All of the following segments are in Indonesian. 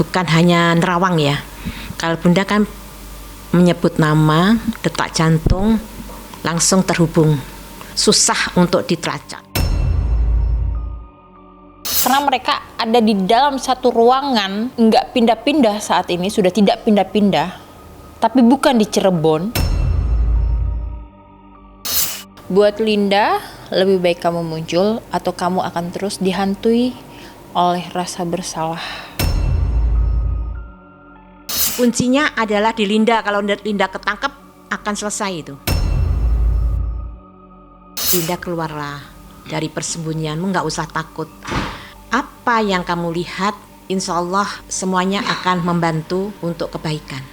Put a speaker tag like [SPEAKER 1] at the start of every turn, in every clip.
[SPEAKER 1] bukan hanya nerawang ya. Kalau Bunda kan menyebut nama, detak jantung langsung terhubung, susah untuk ditelacak.
[SPEAKER 2] Karena mereka ada di dalam satu ruangan, nggak pindah-pindah saat ini, sudah tidak pindah-pindah, tapi bukan di Cirebon. Buat Linda, lebih baik kamu muncul atau kamu akan terus dihantui oleh rasa bersalah.
[SPEAKER 1] Kuncinya adalah di Linda. Kalau Linda ketangkep akan selesai itu. Linda, keluarlah dari persembunyianmu, nggak usah takut. Apa yang kamu lihat, insya Allah semuanya akan membantu untuk kebaikan.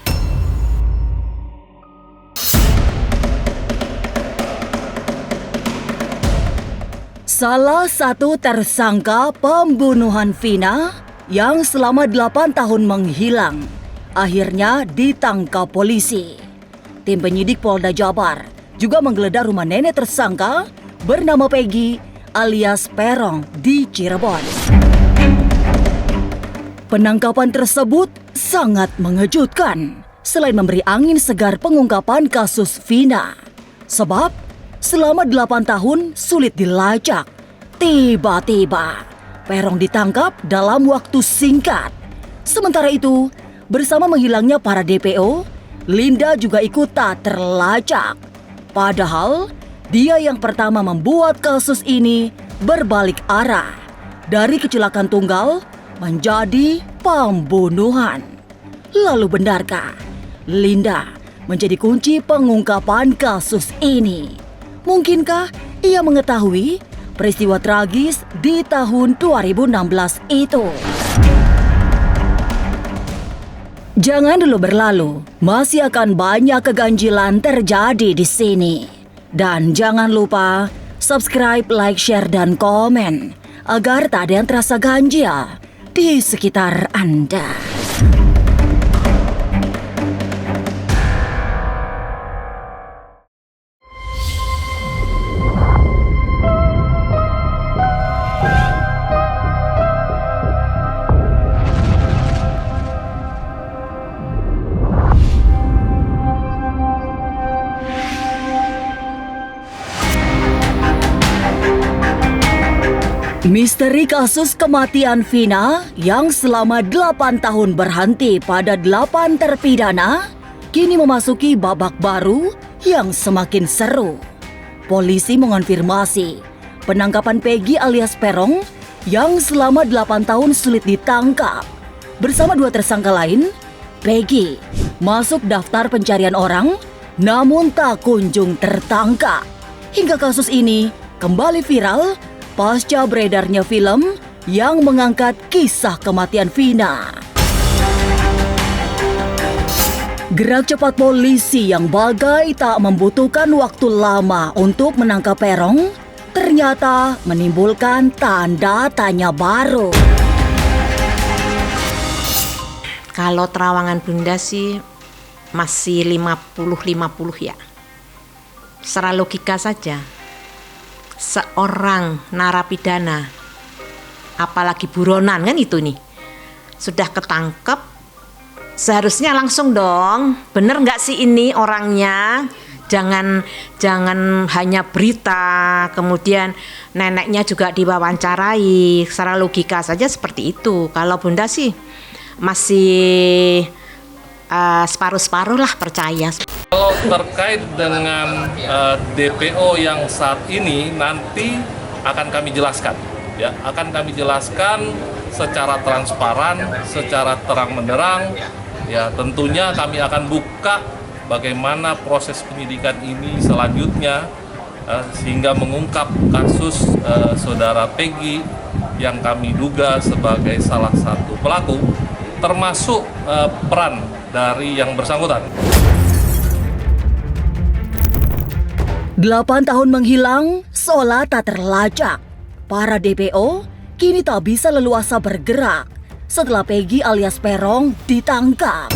[SPEAKER 3] Salah satu tersangka pembunuhan Vina yang selama 8 tahun menghilang akhirnya ditangkap polisi. Tim penyidik Polda Jabar juga menggeledah rumah nenek tersangka bernama Peggy alias Perong di Cirebon. Penangkapan tersebut sangat mengejutkan selain memberi angin segar pengungkapan kasus Vina. Sebab selama 8 tahun sulit dilacak, tiba-tiba Perong ditangkap dalam waktu singkat. Sementara itu, bersama menghilangnya para DPO, Linda juga ikut tak terlacak. Padahal, dia yang pertama membuat kasus ini berbalik arah dari kecelakaan tunggal menjadi pembunuhan. Lalu benarkah Linda menjadi kunci pengungkapan kasus ini? Mungkinkah ia mengetahui peristiwa tragis di tahun 2016 itu? Jangan dulu berlalu, masih akan banyak keganjilan terjadi di sini. Dan jangan lupa subscribe, like, share, dan komen agar tak ada yang terasa ganjil di sekitar Anda. Misteri kasus kematian Vina yang selama 8 tahun berhenti pada 8 terpidana kini memasuki babak baru yang semakin seru. Polisi mengonfirmasi penangkapan Peggy alias Perong yang selama 8 tahun sulit ditangkap. Bersama 2 tersangka lain, Peggy masuk daftar pencarian orang namun tak kunjung tertangkap. Hingga kasus ini kembali viral pasca beredarnya film yang mengangkat kisah kematian Vina. Gerak cepat polisi yang bagai tak membutuhkan waktu lama untuk menangkap Perong ternyata menimbulkan tanda tanya baru.
[SPEAKER 1] Kalau terawangan Bunda sih masih 50-50 ya. Secara logika saja. Seorang narapidana, apalagi buronan kan itu nih, sudah ketangkep, seharusnya langsung dong, bener nggak sih ini orangnya? Jangan hanya berita, kemudian neneknya juga diwawancarai. Secara logika saja seperti itu. Kalau Bunda sih masih separuh-separuh lah percaya.
[SPEAKER 4] Kalau terkait dengan DPO yang saat ini nanti akan kami jelaskan, ya, akan kami jelaskan secara transparan, secara terang benderang. Ya, tentunya kami akan buka bagaimana proses penyidikan ini selanjutnya sehingga mengungkap kasus saudara Peggy yang kami duga sebagai salah satu pelaku, termasuk peran dari yang bersangkutan.
[SPEAKER 3] 8 tahun menghilang, seolah tak terlacak. Para DPO kini tak bisa leluasa bergerak setelah Peggy alias Perong ditangkap.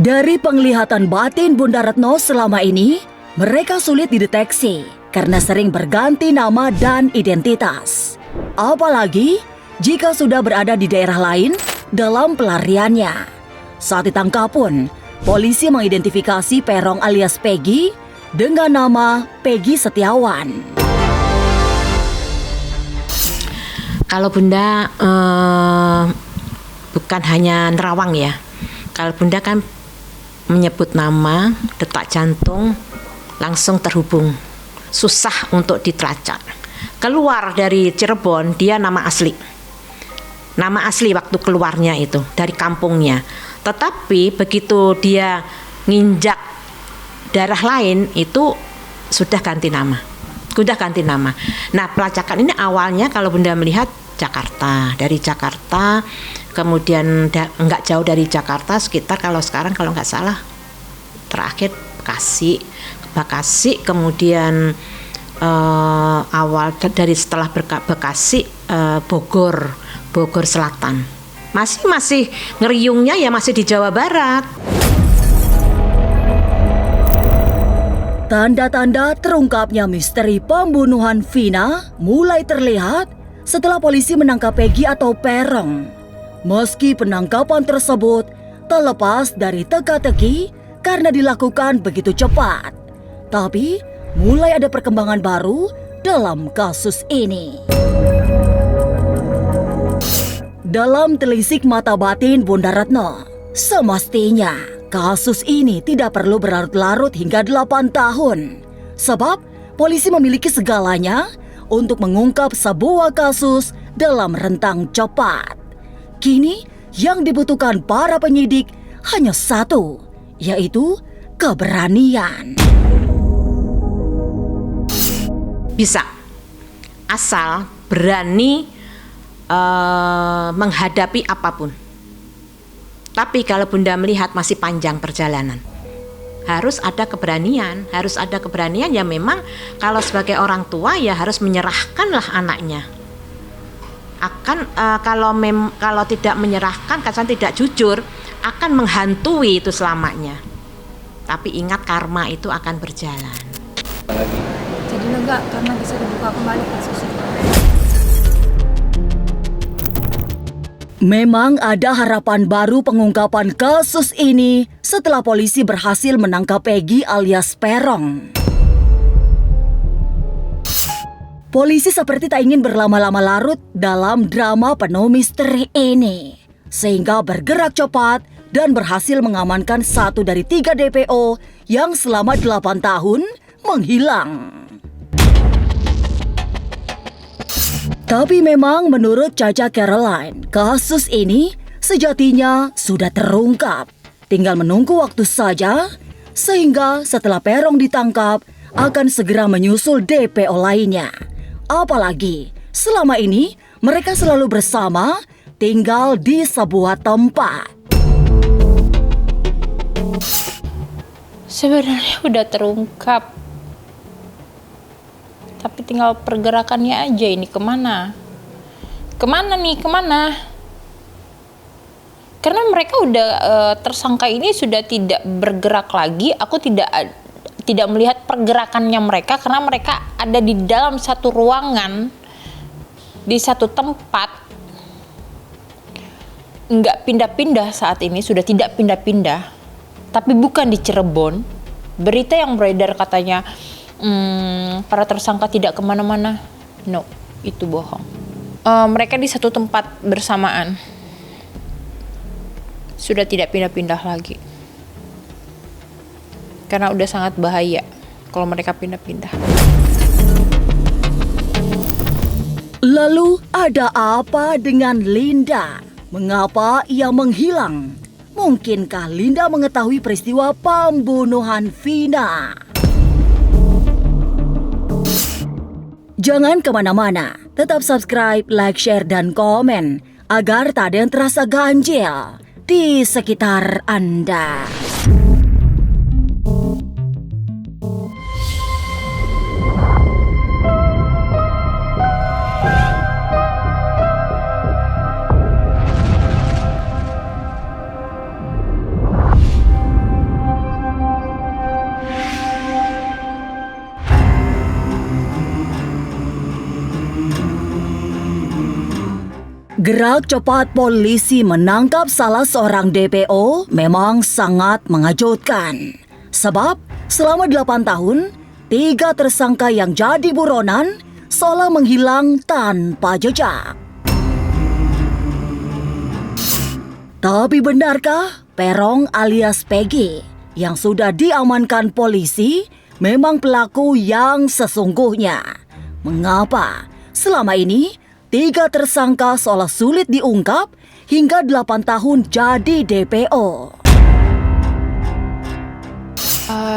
[SPEAKER 3] Dari penglihatan batin Bunda Retno selama ini, mereka sulit dideteksi karena sering berganti nama dan identitas. Apalagi jika sudah berada di daerah lain dalam pelariannya. Saat ditangkap pun, polisi mengidentifikasi Perong alias Peggy dengan nama Peggy Setiawan.
[SPEAKER 1] Kalau Bunda bukan hanya nerawang ya. Kalau Bunda kan menyebut nama, detak jantung langsung terhubung. Susah untuk ditelacak. Keluar dari Cirebon dia nama asli. Nama asli waktu keluarnya itu dari kampungnya. Tetapi begitu dia nginjak daerah lain itu sudah ganti nama. Nah, pelacakan ini awalnya kalau Bunda melihat Jakarta, dari Jakarta, kemudian nggak jauh dari Jakarta, sekitar kalau sekarang kalau nggak salah terakhir Bekasi, kemudian awal dari setelah Bekasi Bogor Selatan. Masih ngeriungnya ya masih di Jawa Barat.
[SPEAKER 3] Tanda-tanda terungkapnya misteri pembunuhan Vina mulai terlihat setelah polisi menangkap Peggy atau Perong. Meski penangkapan tersebut tak lepas dari teka-teki karena dilakukan begitu cepat, tapi mulai ada perkembangan baru dalam kasus ini. Dalam telisik mata batin Bunda Retno, semestinya kasus ini tidak perlu berlarut-larut hingga 8 tahun. Sebab polisi memiliki segalanya untuk mengungkap sebuah kasus dalam rentang cepat. Kini yang dibutuhkan para penyidik hanya satu, yaitu keberanian.
[SPEAKER 1] Bisa, asal berani menghadapi apapun. Tapi kalau Bunda melihat masih panjang perjalanan, harus ada keberanian ya. Memang kalau sebagai orang tua ya harus menyerahkanlah anaknya. Kalau tidak menyerahkan, kesan tidak jujur, akan menghantui itu selamanya. Tapi ingat, karma itu akan berjalan.
[SPEAKER 5] Jadi lega karena bisa dibuka kembali kasusnya.
[SPEAKER 3] Memang ada harapan baru pengungkapan kasus ini setelah polisi berhasil menangkap Peggy alias Perong. Polisi seperti tak ingin berlama-lama larut dalam drama penuh misteri ini, sehingga bergerak cepat dan berhasil mengamankan 1 dari 3 DPO yang selama 8 tahun menghilang. Tapi memang menurut Caca Caroline, kasus ini sejatinya sudah terungkap. Tinggal menunggu waktu saja, sehingga setelah Perong ditangkap, akan segera menyusul DPO lainnya. Apalagi selama ini mereka selalu bersama, tinggal di sebuah tempat.
[SPEAKER 2] Sebenarnya udah terungkap, tapi tinggal pergerakannya aja. Ini kemana? Kemana? Karena mereka udah tersangka ini sudah tidak bergerak lagi. Aku tidak melihat pergerakannya mereka karena mereka ada di dalam satu ruangan, di satu tempat, nggak pindah-pindah saat ini, sudah tidak pindah-pindah. Tapi bukan di Cirebon. Berita yang beredar katanya para tersangka tidak kemana-mana. No, itu bohong. Mereka di satu tempat bersamaan. Sudah tidak pindah-pindah lagi. Karena udah sangat bahaya kalau mereka pindah-pindah.
[SPEAKER 3] Lalu ada apa dengan Linda? Mengapa ia menghilang? Mungkinkah Linda mengetahui peristiwa pembunuhan Vina? Jangan kemana-mana, tetap subscribe, like, share, dan komen agar tak ada yang terasa ganjil di sekitar Anda. Gerak cepat polisi menangkap salah seorang DPO memang sangat mengejutkan. Sebab selama 8 tahun, 3 tersangka yang jadi buronan seolah menghilang tanpa jejak. Tapi benarkah Perong alias Peggy yang sudah diamankan polisi memang pelaku yang sesungguhnya? Mengapa selama ini 3 tersangka seolah sulit diungkap hingga 8 tahun jadi DPO?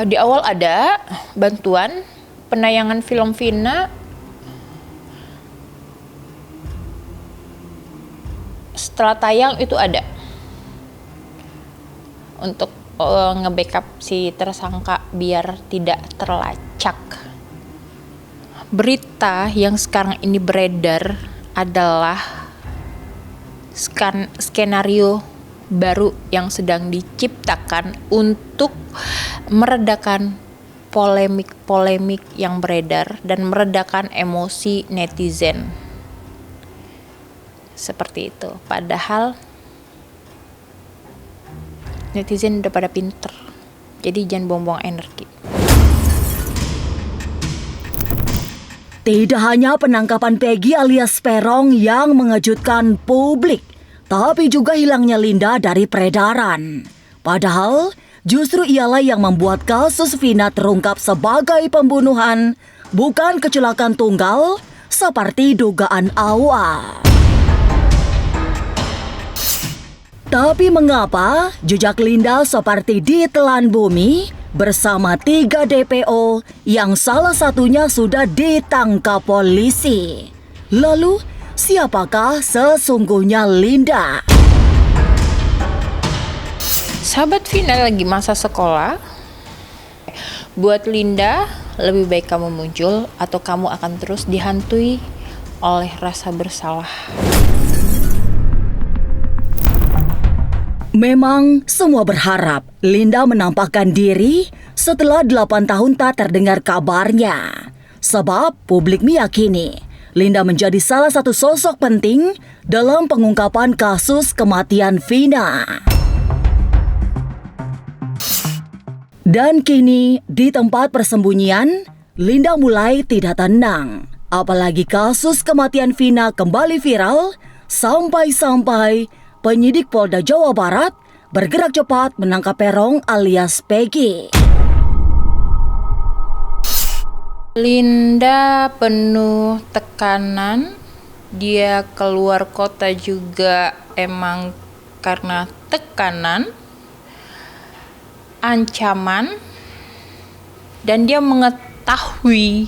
[SPEAKER 2] Di awal ada bantuan penayangan film Vina. Setelah tayang itu ada untuk nge-backup si tersangka biar tidak terlacak. Berita yang sekarang ini beredar adalah skenario baru yang sedang diciptakan untuk meredakan polemik-polemik yang beredar dan meredakan emosi netizen. Seperti itu. Padahal netizen udah pada pinter. Jadi jangan buang-buang energi.
[SPEAKER 3] Tidak hanya penangkapan Peggy alias Perong yang mengejutkan publik, tapi juga hilangnya Linda dari peredaran. Padahal justru ialah yang membuat kasus Vina terungkap sebagai pembunuhan, bukan kecelakaan tunggal seperti dugaan awal. Tapi mengapa jejak Linda seperti ditelan bumi bersama 3 DPO yang salah satunya sudah ditangkap polisi? Lalu, siapakah sesungguhnya Linda?
[SPEAKER 2] Sahabat Vina lagi masa sekolah. Buat Linda, lebih baik kamu muncul atau kamu akan terus dihantui oleh rasa bersalah.
[SPEAKER 3] Memang semua berharap Linda menampakkan diri setelah 8 tahun tak terdengar kabarnya. Sebab publik meyakini Linda menjadi salah satu sosok penting dalam pengungkapan kasus kematian Vina. Dan kini di tempat persembunyian, Linda mulai tidak tenang. Apalagi kasus kematian Vina kembali viral sampai-sampai penyidik Polda Jawa Barat bergerak cepat menangkap Perong alias Peggy.
[SPEAKER 2] Linda penuh tekanan. Dia keluar kota juga emang karena tekanan, ancaman, dan dia mengetahui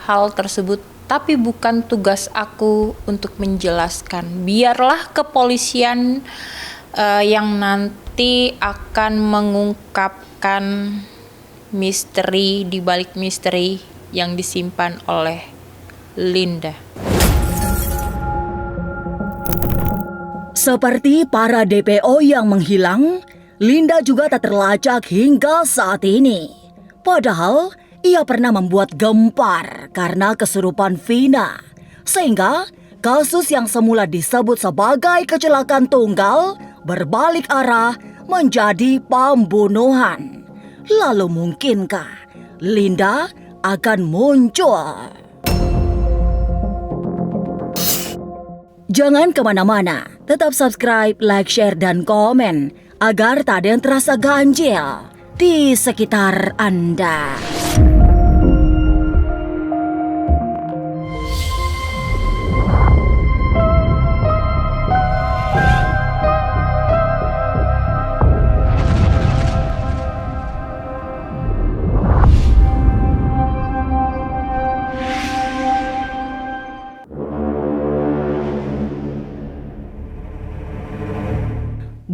[SPEAKER 2] hal tersebut. Tapi bukan tugas aku untuk menjelaskan. Biarlah kepolisian yang nanti akan mengungkapkan misteri di balik misteri yang disimpan oleh Linda.
[SPEAKER 3] Seperti para DPO yang menghilang, Linda juga tak terlacak hingga saat ini. Padahal ia pernah membuat gempar karena kesurupan Vina, sehingga kasus yang semula disebut sebagai kecelakaan tunggal berbalik arah menjadi pembunuhan. Lalu mungkinkah Linda akan muncul? Jangan kemana-mana, tetap subscribe, like, share, dan komen agar tak ada yang terasa ganjil di sekitar Anda.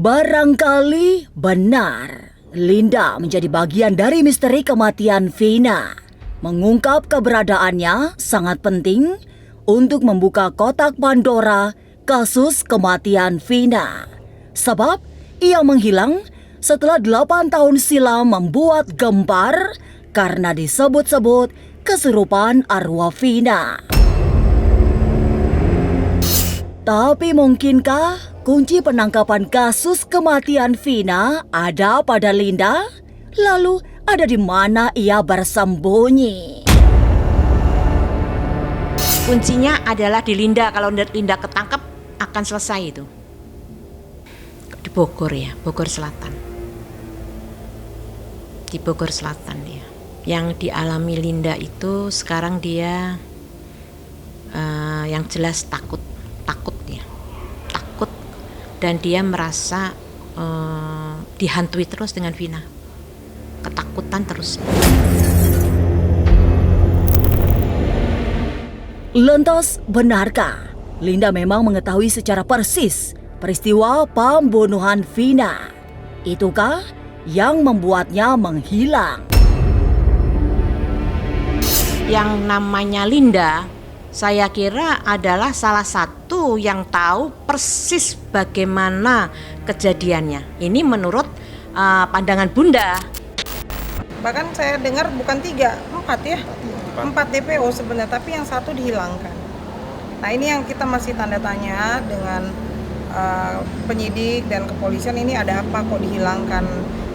[SPEAKER 3] Barangkali benar, Linda menjadi bagian dari misteri kematian Vina. Mengungkap keberadaannya sangat penting untuk membuka kotak Pandora kasus kematian Vina. Sebab ia menghilang setelah 8 tahun silam membuat gempar karena disebut-sebut kesurupan arwah Vina. Tapi mungkinkah kunci penangkapan kasus kematian Vina ada pada Linda? Lalu ada di mana ia bersembunyi?
[SPEAKER 1] Kuncinya adalah di Linda. Kalau Linda ketangkep akan selesai itu. Di Bogor ya, Bogor Selatan. Di Bogor Selatan dia. Yang dialami Linda itu sekarang dia yang jelas takut dia. Takut dan dia merasa dihantui terus dengan Vina. Ketakutan terus.
[SPEAKER 3] Lantas, benarkah Linda memang mengetahui secara persis peristiwa pembunuhan Vina? Itukah yang membuatnya menghilang?
[SPEAKER 1] Yang namanya Linda, saya kira adalah salah satu yang tahu persis bagaimana kejadiannya. Ini menurut pandangan Bunda.
[SPEAKER 6] Bahkan saya dengar bukan 3, 4 ya. 4 DPO sebenarnya, tapi yang satu dihilangkan. Nah ini yang kita masih tanda tanya dengan penyidik dan kepolisian, ini ada apa kok dihilangkan.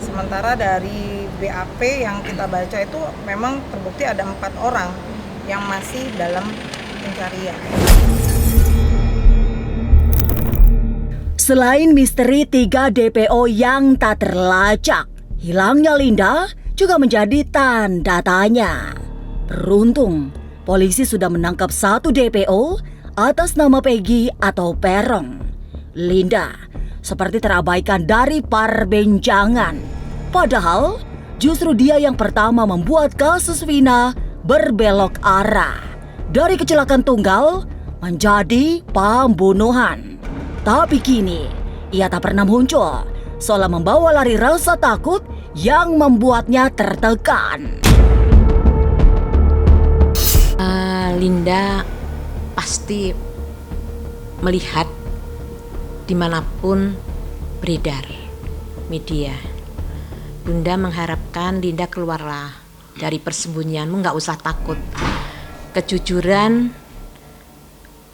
[SPEAKER 6] Sementara dari BAP yang kita baca itu memang terbukti ada 4 orang yang masih dalam pencarian.
[SPEAKER 3] Selain misteri 3 DPO yang tak terlacak, hilangnya Linda juga menjadi tanda tanya. Beruntung, polisi sudah menangkap 1 DPO atas nama Peggy atau Perong. Linda seperti terabaikan dari perbincangan. Padahal justru dia yang pertama membuat kasus Vina berbelok arah. Dari kecelakaan tunggal menjadi pembunuhan. Tapi kini ia tak pernah muncul, seolah membawa lari rasa takut yang membuatnya tertekan.
[SPEAKER 1] Linda pasti melihat dimanapun beredar media. Bunda mengharapkan Linda keluarlah dari persembunyianmu, nggak usah takut. Kejujuran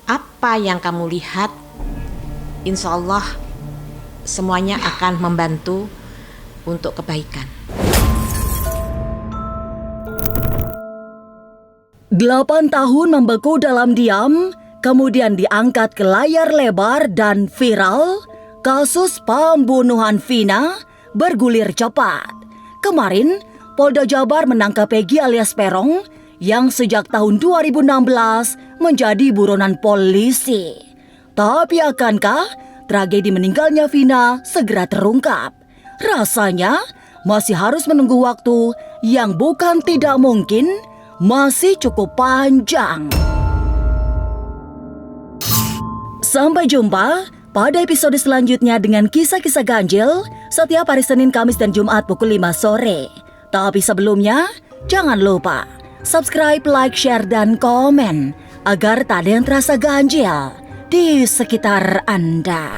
[SPEAKER 1] apa yang kamu lihat, insya Allah semuanya akan membantu untuk kebaikan.
[SPEAKER 3] 8 tahun membeku dalam diam, kemudian diangkat ke layar lebar dan viral, kasus pembunuhan Vina bergulir cepat. Kemarin, Polda Jabar menangkap Peggy alias Perong yang sejak tahun 2016 menjadi buronan polisi. Tapi akankah tragedi meninggalnya Vina segera terungkap? Rasanya masih harus menunggu waktu yang bukan tidak mungkin masih cukup panjang. Sampai jumpa pada episode selanjutnya dengan kisah-kisah ganjil setiap hari Senin, Kamis, dan Jumat pukul 5 sore. Tapi sebelumnya, jangan lupa subscribe, like, share, dan komen agar tak ada yang terasa ganjil di sekitar Anda.